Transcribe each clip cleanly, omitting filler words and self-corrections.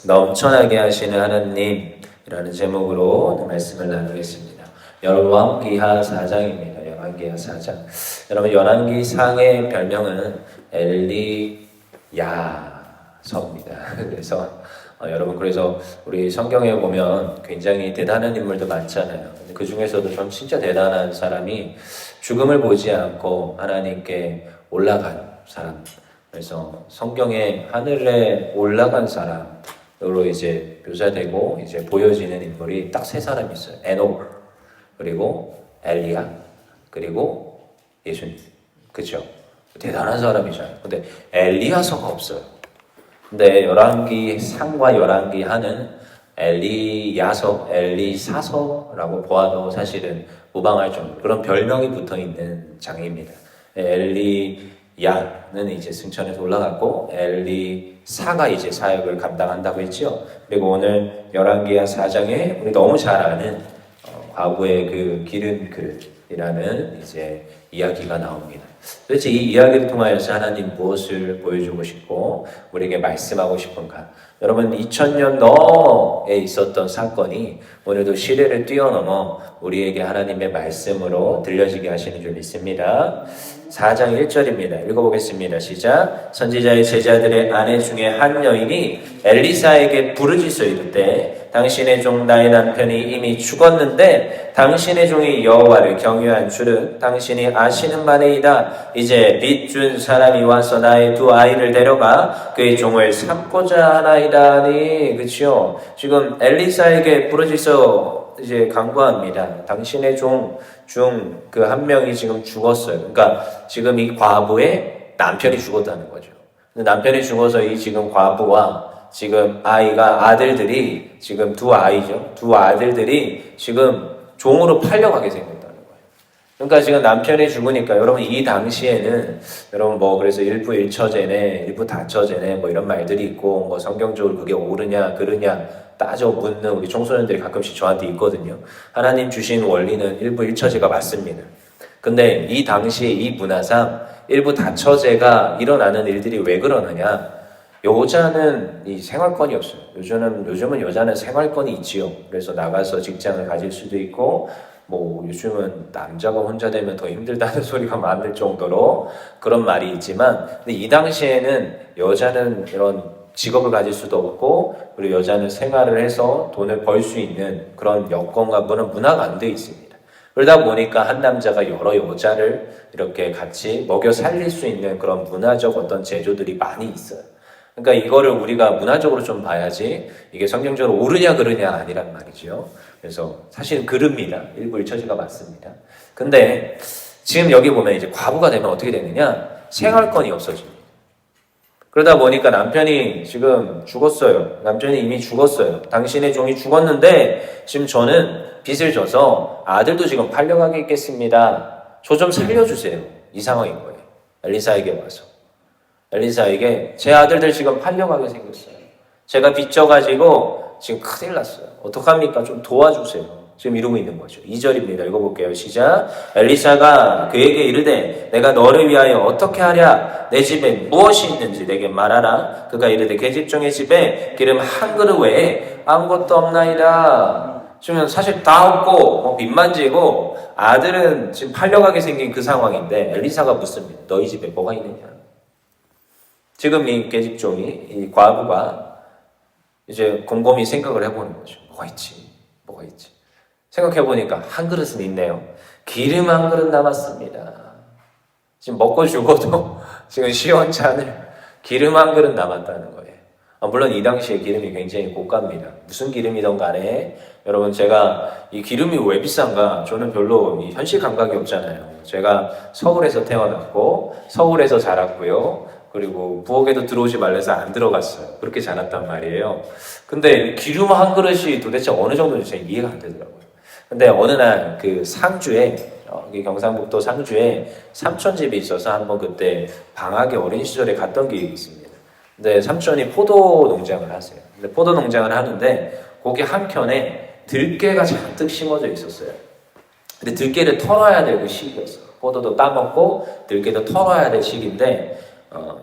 넘쳐나게 하시는 하나님이라는 제목으로 말씀을 나누겠습니다. 열왕기하 4장입니다. 열왕기하 4장. 여러분 열왕기상의 별명은 엘리야서입니다. 그래서 우리 성경에 보면 굉장히 대단한 인물도 많잖아요. 근데 그 중에서도 좀 진짜 대단한 사람이 죽음을 보지 않고 하나님께 올라간 사람. 그래서 성경에 하늘에 올라간 사람으로 이제 묘사되고 이제 보여지는 인물이 딱 세 사람이 있어요. 에녹, 그리고 엘리야, 그리고 예수님. 그렇죠? 대단한 사람이잖아요. 근데 엘리야서가 없어요. 근데 열왕기상과 열왕기하는 엘리야서, 엘리사서라고 보아도 사실은 무방할 정도 그런 별명이 붙어 있는 장입니다. 엘리야는 이제 승천해서 올라갔고 엘리사가 이제 사역을 감당한다고 했죠. 그리고 오늘 열왕기하 4장에 우리 너무 잘 아는 과부의 그 기름 그릇이라는 이제 이야기가 나옵니다. 도대체 이 이야기를 통하여서 하나님 무엇을 보여주고 싶고 우리에게 말씀하고 싶은가? 여러분 2000년 넘어에 있었던 사건이 오늘도 시대를 뛰어넘어 우리에게 하나님의 말씀으로 들려지게 하시는 줄 믿습니다. 4장 1절입니다. 읽어보겠습니다. 시작. 선지자의 제자들의 아내 중에 한 여인이 엘리사에게 부르짖어 이르되 당신의 종 나의 남편이 이미 죽었는데 당신의 종이 여호와를 경유한 줄은 당신이 아시는 바니이다. 이제 빚 준 사람이 와서 나의 두 아이를 데려가 그의 종을 삼고자 하나이다니. 그렇죠? 지금 엘리사에게 부르짖어 이제 간구합니다. 당신의 종 중 그 한 명이 지금 죽었어요. 그러니까 지금 이 과부의 남편이 죽었다는 거죠. 남편이 죽어서 이 지금 과부와 지금 아들들이 지금 두 아이죠. 두 아들들이 지금 종으로 팔려가게 생겼다는 거예요. 그러니까 지금 남편이 죽으니까 여러분 이 당시에는 여러분 그래서 일부 일처제네, 일부 다처제네 이런 말들이 있고 성경적으로 그게 옳으냐 그르냐 따져 묻는 우리 청소년들이 가끔씩 저한테 있거든요. 하나님 주신 원리는 일부 일처제가 맞습니다. 근데 이 당시에 이 문화상 일부 다처제가 일어나는 일들이 왜 그러느냐? 여자는 이 생활권이 없어요. 요즘은 여자는 생활권이 있지요. 그래서 나가서 직장을 가질 수도 있고, 요즘은 남자가 혼자 되면 더 힘들다는 소리가 많을 정도로 그런 말이 있지만, 근데 이 당시에는 여자는 이런 직업을 가질 수도 없고, 그리고 여자는 생활을 해서 돈을 벌 수 있는 그런 여건과 그런 문화가 안 돼 있습니다. 그러다 보니까 한 남자가 여러 여자를 이렇게 같이 먹여 살릴 수 있는 그런 문화적 어떤 제조들이 많이 있어요. 그러니까 이거를 우리가 문화적으로 좀 봐야지 이게 성경적으로 옳으냐 그르냐 아니란 말이죠. 그래서 사실은 그릅니다. 일부 일처제가 맞습니다. 근데 지금 여기 보면 이제 과부가 되면 어떻게 되느냐? 생활권이 없어집니다. 그러다 보니까 남편이 지금 죽었어요. 남편이 이미 죽었어요. 당신의 종이 죽었는데 지금 저는 빚을 져서 아들도 지금 팔려가게 있겠습니다. 저 좀 살려주세요. 이 상황인 거예요. 엘리사에게 와서. 엘리사에게 제 아들들 지금 팔려가게 생겼어요. 제가 빚져가지고 지금 큰일 났어요. 어떡합니까? 좀 도와주세요. 지금 이러고 있는 거죠. 2절입니다. 읽어볼게요. 시작. 엘리사가 그에게 이르되 내가 너를 위하여 어떻게 하랴? 내 집에 무엇이 있는지 내게 말하라. 그가 이르되 계집종의 집에 기름 한 그릇 외에 아무것도 없나이다. 지금 사실 다 없고 빚만 지고 아들은 지금 팔려가게 생긴 그 상황인데 엘리사가 묻습니다. 너희 집에 뭐가 있느냐? 지금 이 계집종이 이 과부가 이제 곰곰이 생각을 해보는 거죠. 뭐가 있지? 생각해보니까 한 그릇은 있네요. 기름 한 그릇 남았습니다. 지금 먹고 죽어도 지금 시원찮을 기름 한 그릇 남았다는 거예요. 물론 이 당시에 기름이 굉장히 고가입니다. 무슨 기름이든 간에 여러분 제가 이 기름이 왜 비싼가? 저는 별로 이 현실 감각이 없잖아요. 제가 서울에서 태어났고 서울에서 자랐고요. 그리고 부엌에도 들어오지 말래서 안 들어갔어요. 그렇게 자랐단 말이에요. 근데 기름 한 그릇이 도대체 어느 정도인지 제가 이해가 안 되더라고요. 근데 어느 날 그 상주에 경상북도 상주에 삼촌집이 있어서 한번 그때 방학에 어린 시절에 갔던 기억이 있습니다. 근데 삼촌이 포도 농장을 하세요. 근데 포도 농장을 하는데 거기 한켠에 들깨가 잔뜩 심어져 있었어요. 근데 들깨를 털어야 될 그 시기였어요. 포도도 따먹고 들깨도 털어야 될 시기인데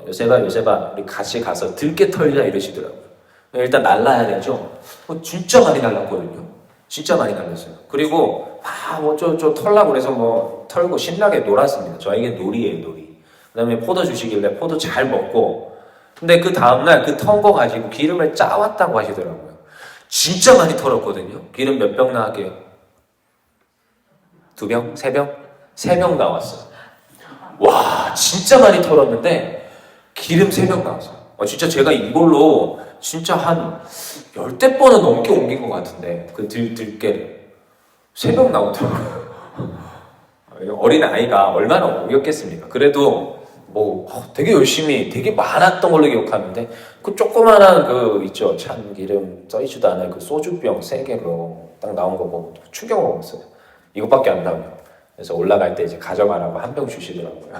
요셉아 우리 같이 가서 들깨 털자 이러시더라고요. 일단 날라야 되죠. 진짜 많이 날랐거든요. 진짜 많이 날렸어요. 그리고 저 털라고 그래서 뭐 털고 신나게 놀았습니다. 저에게 놀이에요, 놀이. 그 다음에 포도 주시길래 포도 잘 먹고, 근데 그 다음날 그 턴 거 가지고 기름을 짜왔다고 하시더라고요. 진짜 많이 털었거든요. 기름 몇 병 나왔게요? 2병? 3병? 3병 나왔어요. 와, 진짜 많이 털었는데 기름 3병 나왔어요. 진짜 제가 이걸로 진짜 한 10대 번은 넘게 옮긴 것 같은데, 그 들깨를 3병 나오더라고요. 어린 아이가 얼마나 옮겼겠습니까? 그래도 뭐 되게 열심히 되게 많았던 걸로 기억하는데, 그 조그만한 그 있죠, 참기름 써있지도 않은 그 소주병 3개로 딱 나온 거 보고 충격을 먹었어요. 이것밖에 안 나와요. 그래서 올라갈 때 이제 가져가라고 한 병 주시더라고요.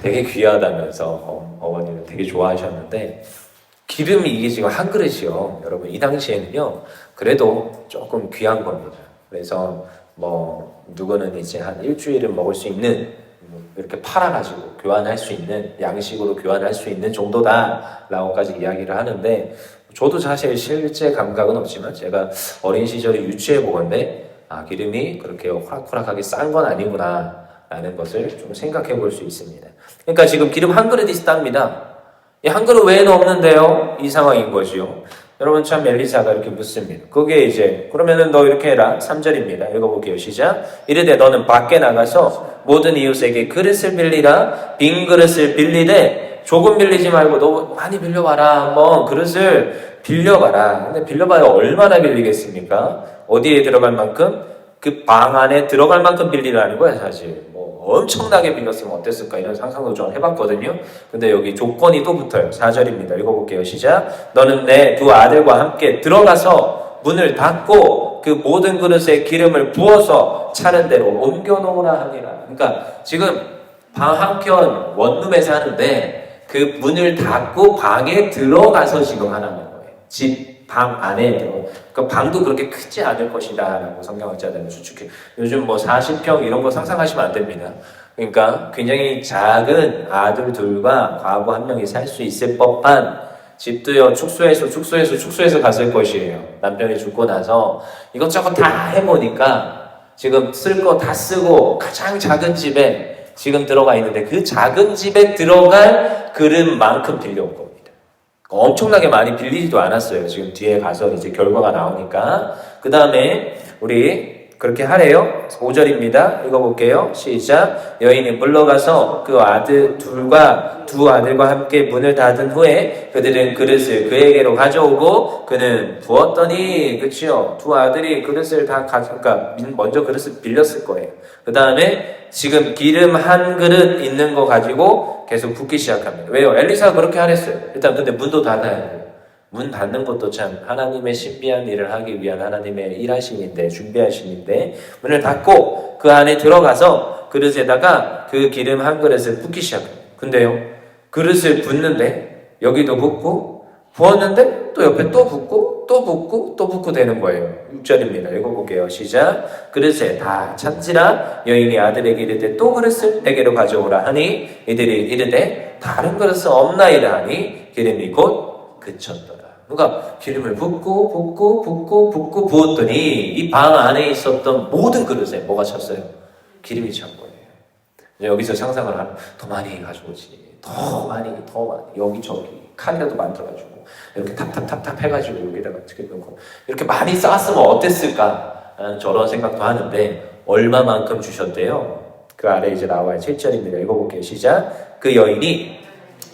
되게 귀하다면서 어머니는 되게 좋아하셨는데, 기름이 이게 지금 한 그릇이요. 여러분, 이 당시에는요, 그래도 조금 귀한 겁니다. 그래서 뭐 누구는 이제 한 일주일은 먹을 수 있는, 이렇게 팔아가지고 교환할 수 있는, 양식으로 교환할 수 있는 정도다라고까지 이야기를 하는데, 저도 사실 실제 감각은 없지만 제가 어린 시절에 유추해 보건데, 기름이 그렇게 호락호락하게 싼 건 아니구나 라는 것을 좀 생각해 볼 수 있습니다. 그러니까 지금 기름 한 그릇 있답니다. 이 한 그릇 외에는 없는데요, 이 상황인 거지요. 여러분, 참 엘리사가 이렇게 묻습니다. 그게 이제 그러면은 너 이렇게 해라. 3절입니다. 읽어볼게요. 시작. 이르되 너는 밖에 나가서 모든 이웃에게 그릇을 빌리라. 빈 그릇을 빌리되, 조금 빌리지 말고 너 많이 빌려봐라. 한번 그릇을 빌려봐라. 근데 빌려봐야 얼마나 빌리겠습니까? 어디에 들어갈 만큼? 그 방 안에 들어갈 만큼 빌리라는 거야, 사실. 엄청나게 빌렸으면 어땠을까, 이런 상상도 좀 해봤거든요. 근데 여기 조건이 또 붙어요. 4절입니다. 읽어볼게요. 시작. 너는 내 두 아들과 함께 들어가서 문을 닫고 그 모든 그릇에 기름을 부어서 차는 대로 옮겨놓으라 하니라. 그러니까 지금 방 한켠 원룸에 사는데 그 문을 닫고 방에 들어가서 지금 하라는 거예요. 집 방 안에 들어. 그 방도 그렇게 크지 않을 것이다 라고 성경학자들은 추측해요. 요즘 뭐 40평 이런 거 상상하시면 안 됩니다. 그러니까 굉장히 작은 아들 둘과 과부 한 명이 살 수 있을 법한 집도요, 축소해서 갔을 것이에요. 남편이 죽고 나서 이것저것 다 해보니까 지금 쓸 거 다 쓰고 가장 작은 집에 지금 들어가 있는데, 그 작은 집에 들어갈 그릇만큼 빌려온 겁니다. 엄청나게 많이 빌리지도 않았어요. 지금 뒤에 가서 이제 결과가 나오니까. 그 다음에 우리 그렇게 하래요. 5절입니다. 읽어볼게요. 시작. 여인이 물러가서 그 아들 두 아들과 함께 문을 닫은 후에 그들은 그릇을 그에게로 가져오고 그는 부었더니, 그치요? 두 아들이 그릇을 다 그러니까 먼저 그릇을 빌렸을 거예요. 그 다음에 지금 기름 한 그릇 있는 거 가지고 계속 붓기 시작합니다. 왜요? 엘리사가 그렇게 하랬어요. 일단 근데 문도 닫아야 돼요. 문 닫는 것도 참 하나님의 신비한 일을 하기 위한 하나님의 일하심인데, 준비하심인데, 문을 닫고 그 안에 들어가서 그릇에다가 그 기름 한 그릇을 붓기 시작합니다. 근데요, 그릇을 붓는데 여기도 붓고, 부었는데 또 옆에 또 붓고 또 붓고 또 붓고 되는 거예요. 6절입니다. 읽어볼게요. 시작. 그릇에 다 찬지라. 여인이 아들에게 이르되 또 그릇을 내게로 가져오라 하니 이들이 이르되 다른 그릇은 없나이다 하니 기름이 곧 그쳤더라. 그러니까 기름을 붓고 부었더니 이 방 안에 있었던 모든 그릇에 뭐가 찼어요? 기름이 찬 거예요. 여기서 상상을 하면 더 많이 가져오지, 더 많이 여기저기 칼이라도 만들어가지고 이렇게 탑 해가지고 여기다가 어떻게 넣고 이렇게 많이 쌓았으면 어땠을까, 저런 생각도 하는데 얼마만큼 주셨대요? 그 아래 이제 나와요. 7절입니다. 읽어볼게요. 시작. 그 여인이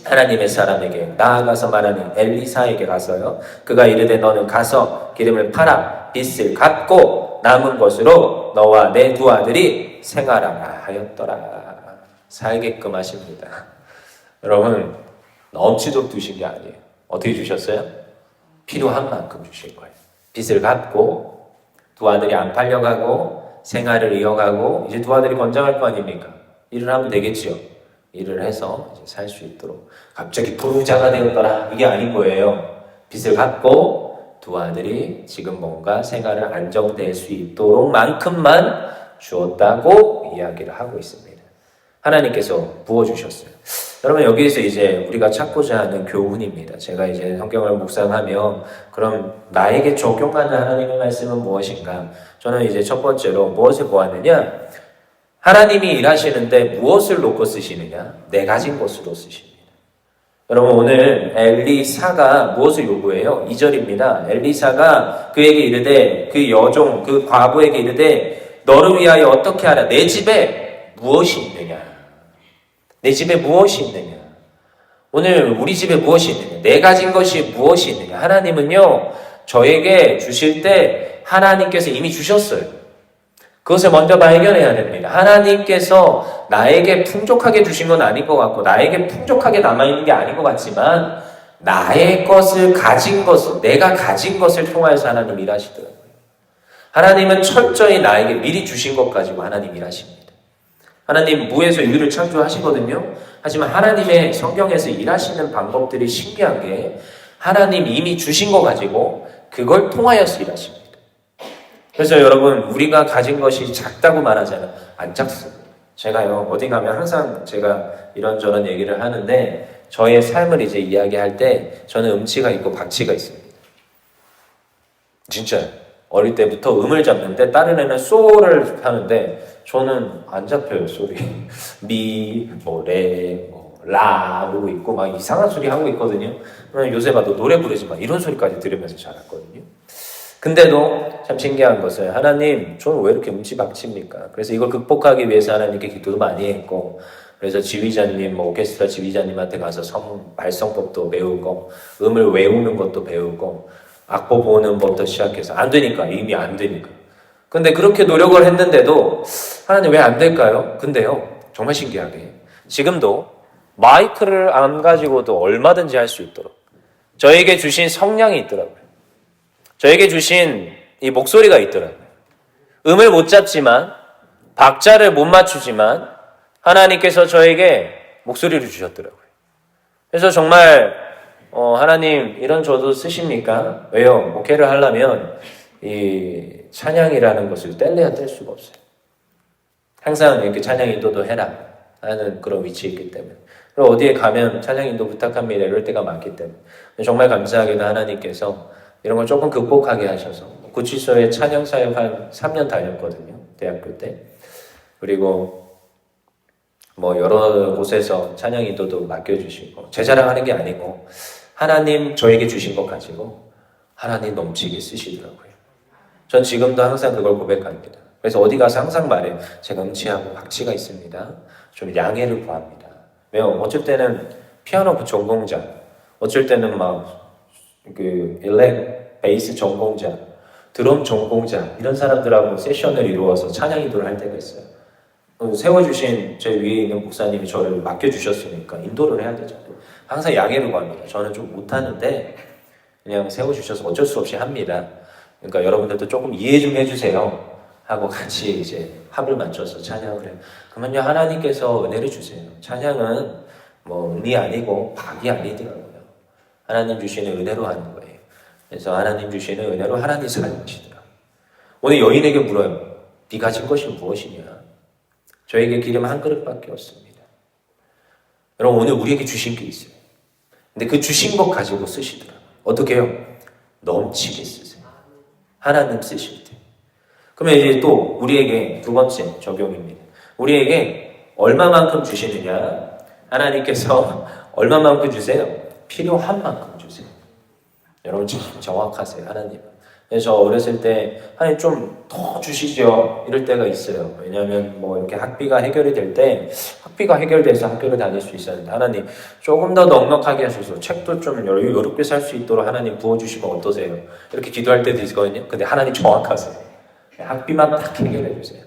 하나님의 사람에게 나아가서 말하니 엘리사에게 가서요. 그가 이르되 너는 가서 기름을 팔아 빚을 갚고 남은 것으로 너와 내 두 아들이 생활하라 하였더라. 살게끔 하십니다. 여러분, 넘치도록 주신 게 아니에요. 어떻게 주셨어요? 필요한 만큼 주신 거예요. 빚을 갚고 두 아들이 안 팔려가고 생활을 이어가고 이제 두 아들이 건장할 거 아닙니까? 일을 하면 되겠지요. 일을 해서 살 수 있도록. 갑자기 부자가 되었더라, 이게 아닌 거예요. 빚을 갚고 두 아들이 지금 뭔가 생활을 안정될 수 있도록 만큼만 주었다고 이야기를 하고 있습니다. 하나님께서 부어주셨어요. 여러분 여기에서 이제 우리가 찾고자 하는 교훈입니다. 제가 이제 성경을 묵상하며 그럼 나에게 적용하는 하나님의 말씀은 무엇인가? 저는 이제 첫 번째로 무엇을 보았느냐? 하나님이 일하시는데 무엇을 놓고 쓰시느냐? 내 가진 것으로 쓰십니다. 여러분 오늘 엘리사가 무엇을 요구해요? 2절입니다. 엘리사가 그에게 이르되 그 여종 그 과부에게 이르되 너를 위하여 어떻게 하라? 내 집에 무엇이 있느냐? 내 집에 무엇이 있느냐? 오늘 우리 집에 무엇이 있느냐? 내 가진 것이 무엇이 있느냐? 하나님은요 저에게 주실 때 하나님께서 이미 주셨어요. 그것을 먼저 발견해야 됩니다. 하나님께서 나에게 풍족하게 주신 건 아닌 것 같고 나에게 풍족하게 남아있는 게 아닌 것 같지만 나의 것을 가진 것을 내가 가진 것을 통하여서 하나님 일하시더라고요. 하나님은 철저히 나에게 미리 주신 것 가지고 하나님 일하십니다. 하나님 무에서 유를 창조하시거든요. 하지만 하나님의 성경에서 일하시는 방법들이 신기한 게 하나님 이미 주신 거 가지고 그걸 통하여서 일하십니다. 그래서 여러분 우리가 가진 것이 작다고 말하잖아요. 안 작습니다. 제가요 어디 가면 항상 제가 이런저런 얘기를 하는데 저의 삶을 이제 이야기할 때 저는 음치가 있고 박치가 있습니다. 진짜요. 어릴 때부터 음을 잡는데 다른 애는 소를 하는데 저는 안 잡혀요 소리. 미, 뭐 레, 뭐 라 하고 있고 막 이상한 소리 하고 있거든요. 요새 봐도 노래 부르지 마 이런 소리까지 들으면서 자랐거든요. 근데도 참 신기한 것은 하나님 저는 왜 이렇게 음치박치입니까? 그래서 이걸 극복하기 위해서 하나님께 기도도 많이 했고 그래서 지휘자님, 뭐 오케스트라 지휘자님한테 가서 발성법도 배우고 음을 외우는 것도 배우고 악보 보는 법부터 시작해서 안 되니까 이미 안 되니까 근데 그렇게 노력을 했는데도 하나님 왜 안 될까요? 근데요 정말 신기하게 지금도 마이크를 안 가지고도 얼마든지 할 수 있도록 저에게 주신 성량이 있더라고요. 저에게 주신 이 목소리가 있더라고요. 음을 못 잡지만 박자를 못 맞추지만 하나님께서 저에게 목소리를 주셨더라고요. 그래서 정말 하나님 이런 저도 쓰십니까? 왜요? 목회를 하려면 이 찬양이라는 것을 뗄래야 뗄 수가 없어요. 항상 이렇게 찬양 인도도 해라 하는 그런 위치에 있기 때문에 그리고 어디에 가면 찬양 인도 부탁합니다 이럴 때가 많기 때문에 정말 감사하게도 하나님께서 이런 걸 조금 극복하게 하셔서 구치소에 찬양 사역 한 3년 다녔거든요. 대학교 때. 그리고 뭐 여러 곳에서 찬양 인도도 맡겨주시고 제 자랑하는 게 아니고 하나님 저에게 주신 것 가지고 하나님 넘치게 쓰시더라고요. 전 지금도 항상 그걸 고백합니다. 그래서 어디 가서 항상 말해요. 제가 음치하고 박치가 있습니다. 좀 양해를 구합니다. 왜요? 어쩔 때는 피아노 전공자, 어쩔 때는 베이스 전공자, 드럼 전공자 이런 사람들하고 세션을 이루어서 찬양 인도를 할 때가 있어요. 세워주신 제 위에 있는 목사님이 저를 맡겨주셨으니까 인도를 해야 되잖아요. 항상 양해를 구합니다. 저는 좀 못하는데 그냥 세워주셔서 어쩔 수 없이 합니다. 그러니까 여러분들도 조금 이해 좀 해주세요 하고 같이 이제 합을 맞춰서 찬양을 해요. 그러면요 하나님께서 은혜를 주세요. 찬양은 뭐 음이 아니고 박이 아니더라고요. 하나님 주시는 은혜로 하는 거예요. 그래서 하나님 주시는 은혜로 하나님 사용하시더라고요. 오늘 여인에게 물어요. 네 가진 것이 무엇이냐? 저에게 기름 한 그릇밖에 없습니다. 여러분 오늘 우리에게 주신 게 있어요. 근데 그 주신 것 가지고 쓰시더라고요. 어떻게 해요? 넘치게 쓰세요. 하나님 쓰실 때. 그러면 이제 또 우리에게 두 번째 적용입니다. 우리에게 얼마만큼 주시느냐? 하나님께서 얼마만큼 주세요? 필요한 만큼 주세요. 여러분 참 정확하세요. 하나님은. 그래서 저 어렸을 때 하나님 좀 더 주시죠 이럴 때가 있어요. 왜냐하면 뭐 이렇게 학비가 해결이 될 때 학비가 해결돼서 학교를 다닐 수 있었는데 하나님 조금 더 넉넉하게 하셔서 책도 좀 여롭게 살 수 있도록 하나님 부어주시면 어떠세요? 이렇게 기도할 때도 있거든요. 근데 하나님 정확하세요. 학비만 딱 해결해 주세요.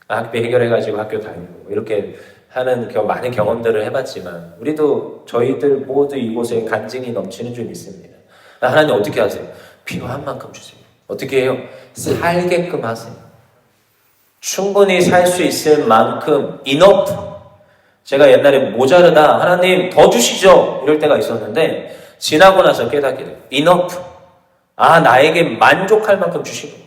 학비 해결해가지고 학교 다니고 이렇게 하는 많은 경험들을 해봤지만 우리도 저희들 모두 이곳에 간증이 넘치는 줄 믿습니다. 하나님 어떻게 하세요? 필요한 만큼 주세요. 어떻게 해요? 살게끔 하세요. 충분히 살 수 있을 만큼 enough. 제가 옛날에 모자르다 하나님 더 주시죠 이럴 때가 있었는데 지나고 나서 깨닫게 돼요. enough. 나에게 만족할 만큼 주시는 거예요.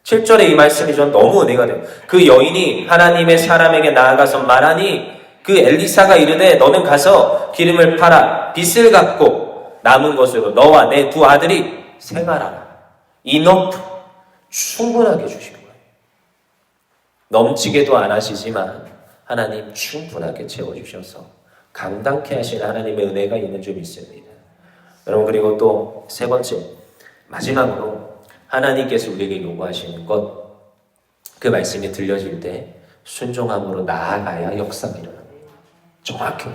7절에 이 말씀이 전 너무 은혜가 돼요. 그 여인이 하나님의 사람에게 나아가서 말하니 그 엘리사가 이르되 너는 가서 기름을 팔아 빚을 갚고 남은 것으로 너와 내 두 아들이 생활하라. 이너프 충분하게 주신 거예요. 넘치게도 안 하시지만 하나님 충분하게 채워주셔서 감당케 하신 하나님의 은혜가 있는 줄 믿습니다. 여러분, 그리고 또 세 번째, 마지막으로 하나님께서 우리에게 요구하시는 것, 그 말씀이 들려질 때 순종함으로 나아가야 역사가 일어납니다. 정확히.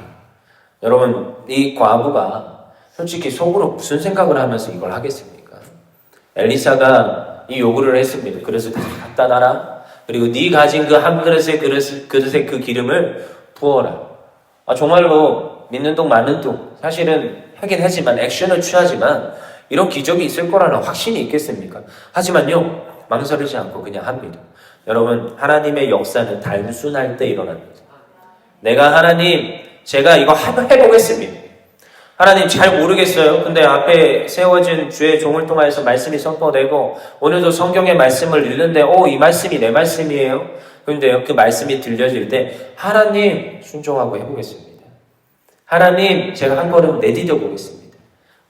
여러분, 이 과부가 솔직히 속으로 무슨 생각을 하면서 이걸 하겠습니까? 엘리사가 이 요구를 했습니다. 그릇을 다 갖다 놔라. 그리고 네 가진 그 한 그릇에 그 기름을 부어라. 정말로 믿는 동 맞는 동, 사실은 하긴 하지만 액션을 취하지만 이런 기적이 있을 거라는 확신이 있겠습니까? 하지만요, 망설이지 않고 그냥 합니다. 여러분, 하나님의 역사는 단순할 때 일어납니다. 내가 하나님, 제가 이거 해보겠습니다. 하나님 잘 모르겠어요. 근데 앞에 세워진 주의 종을 통하여서 말씀이 선포되고 오늘도 성경의 말씀을 읽는데 이 말씀이 내 말씀이에요. 그런데 그 말씀이 들려질 때 하나님 순종하고 해보겠습니다. 하나님 제가 한 걸음 내디뎌 보겠습니다.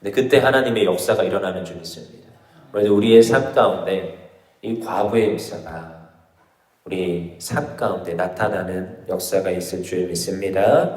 근데 그때 하나님의 역사가 일어나는 줄 믿습니다. 그래서 우리의 삶 가운데 이 과부의 역사가 우리 삶 가운데 나타나는 역사가 있을 줄 믿습니다.